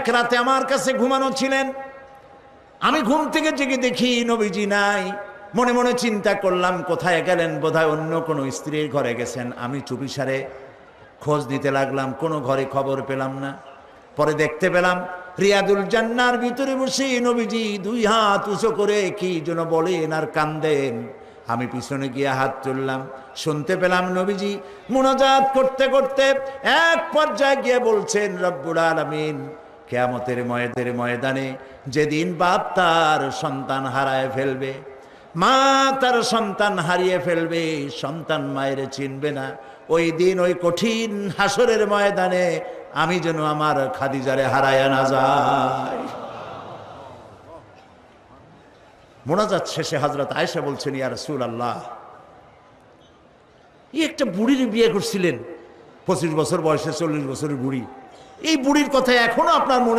এক রাতে আমার কাছে ঘুমানো ছিলেন, আমি ঘুম থেকে জেগে দেখি নবীজি নাই। মনে মনে চিন্তা করলাম কোথায় গেলেন, বোধহয় অন্য কোনো স্ত্রীর ঘরে গেছেন। আমি চুপিসারে খোঁজ দিতে লাগলাম, কোনো ঘরে খবর পেলাম না। পরে দেখতে পেলাম রিয়াদুল জান্নার ভিতরে বসে নবীজি দুই হাত উঁচু করে কি যেন বলেন আর কান্দেন। আমি পিছনে গিয়ে হাত তুললাম, শুনতে পেলাম নবীজি মুনাজাত করতে করতে এক পর্যায়ে গিয়ে বলছেন, রব্বুল আলামিন কিয়ামতের ময়দানে যেদিন বাপ তার সন্তান হারায় ফেলবে, মা তার সন্তান হারিয়ে ফেলবে, সন্তান মায়ের চিনবে না, ওই দিন ওই কঠিন হাসরের ময়দানে আমি যেন আমার খাদিজারে হারায় না যাই। মোনাজাত শেষে হযরত আয়েশা বলছেন, ইয়া রাসূলুল্লাহ, এই একটা বুড়ির বিয়ে করছিলেন, 25 বছর বয়সে 40 বছরের বুড়ি, এই বুড়ির কথা এখনো আপনার মনে